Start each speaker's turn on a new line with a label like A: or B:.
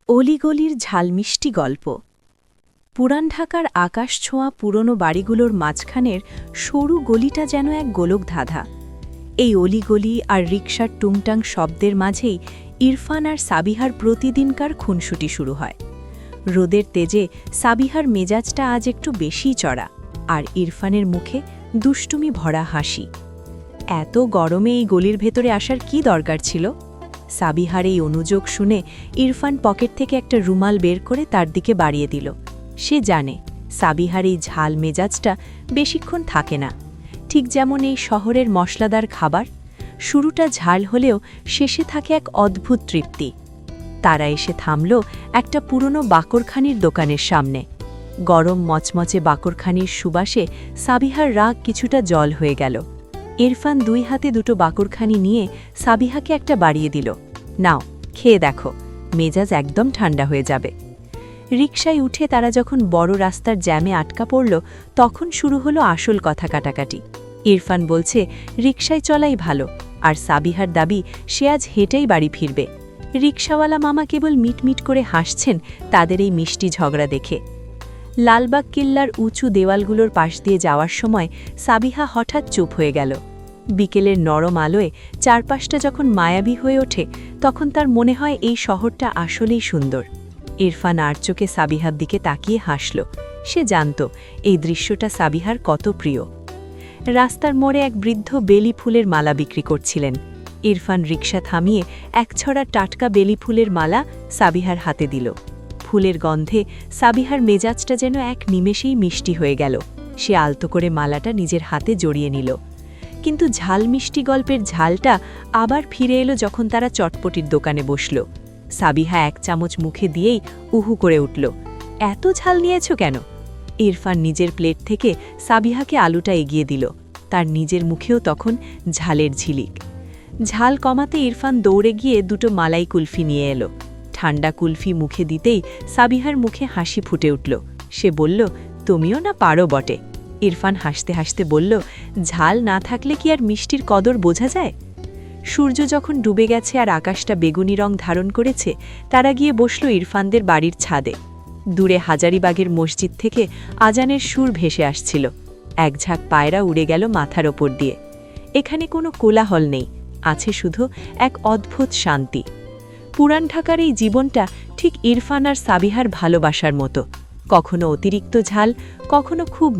A: অলিগলির ঝালমিষ্টি গল্প। পুরান ঢাকার আকাশ ছোঁয়া পুরনো বাড়িগুলোর মাঝখানের সরু গলিটা যেন এক গোলকধাঁধা। এই অলিগলি আর রিকশার টুংটাং শব্দের মাঝেই ইরফান আর সাবিহার প্রতিদিনকার খুনসুটি শুরু হয়। রোদের তেজে সাবিহার মেজাজটা আজ একটু বেশিই চড়া, আর ইরফানের মুখে দুষ্টুমি ভরা হাসি। এত গরমে এই গলির ভেতরে আসার কি দরকার ছিল? সাবিহার এই অনুযোগ শুনে ইরফান পকেট থেকে একটা রুমাল বের করে তার দিকে বাড়িয়ে দিল। সে জানে সাবিহার এই ঝাল মেজাজটা বেশিক্ষণ থাকে না, ঠিক যেমন এই শহরের মশলাদার খাবার, শুরুটা ঝাল হলেও শেষে থাকে এক অদ্ভুত তৃপ্তি। তারা এসে থামল একটা পুরনো বাকরখানির দোকানের সামনে। গরম মচমচে বাকরখানির সুবাসে সাবিহার রাগ কিছুটা জল হয়ে গেল। ইরফান দুই হাতে দুটো বাকরখানি নিয়ে সাবিহাকে একটা বাড়িয়ে দিল। নাও, খেয়ে দেখো, মেজাজ একদম ঠান্ডা হয়ে যাবে। রিকশায় উঠে তারা যখন বড় রাস্তার জ্যামে আটকা পড়ল, তখন শুরু হলো আসল কথা কাটাকাটি। ইরফান বলছে রিকশায় চলাই ভালো, আর সাবিহার দাবি সে আজ হেঁটেই বাড়ি ফিরবে। রিকশাওয়ালা মামা কেবল মিটমিট করে হাসছেন তাদের এই মিষ্টি ঝগড়া দেখে। লালবাগ কিল্লার উঁচু দেওয়ালগুলোর পাশ দিয়ে যাওয়ার সময় সাবিহা হঠাৎ চুপ হয়ে গেল। বিকেলের নরম আলোয় চারপাশটা যখন মায়াবী হয়ে ওঠে, তখন তার মনে হয় এই শহরটা আসলেই সুন্দর। ইরফান আর চোখে সাবিহার দিকে তাকিয়ে হাসল। সে জানত এই দৃশ্যটা সাবিহার কত প্রিয়। রাস্তার মোড়ে এক বৃদ্ধ বেলি ফুলের মালা বিক্রি করছিলেন। ইরফান রিকশা থামিয়ে এক ছড়া টাটকা বেলি ফুলের মালা সাবিহার হাতে দিল। ফুলের গন্ধে সাবিহার মেজাজটা যেন এক নিমেষেই মিষ্টি হয়ে গেল। সে আলতো করে মালাটা নিজের হাতে জড়িয়ে নিল। কিন্তু ঝাল মিষ্টি গল্পের ঝালটা আবার ফিরে এলো যখন তারা চটপটির দোকানে বসল। সাবিহা এক চামচ মুখে দিয়েই উহু করে উঠল। এত ঝাল নিয়েছ কেন? ইরফান নিজের প্লেট থেকে সাবিহাকে আলুটা এগিয়ে দিল। তার নিজের মুখেও তখন ঝালের ঝিলিক। ঝাল কমাতে ইরফান দৌড়ে গিয়ে দুটো মালাই কুলফি নিয়ে এলো। ঠান্ডা কুলফি মুখে দিতেই সাবিহার মুখে হাসি ফুটে উঠল। সে বলল, তুমিও না পারো বটে। ইরফান হাসতে হাসতে বলল, ঝাল না থাকলে কি আর মিষ্টির কদর বোঝা যায়? সূর্য যখন ডুবে গেছে আর আকাশটা বেগুনি রং ধারণ করেছে, তারা গিয়ে বসল ইরফানদের বাড়ির ছাদে। দূরে হাজারিবাগের মসজিদ থেকে আজানের সুর ভেসে আসছিল। এক ঝাঁক পায়রা উড়ে গেল মাথার ওপর দিয়ে। এখানে কোনো কোলাহল নেই, আছে শুধু এক অদ্ভুত শান্তি। পুরান ঢাকার এই জীবনটা ঠিক ইরফান আর সাবিহার ভালোবাসার মতো, কখনো অতিরিক্ত ঝাল, কখনো খুব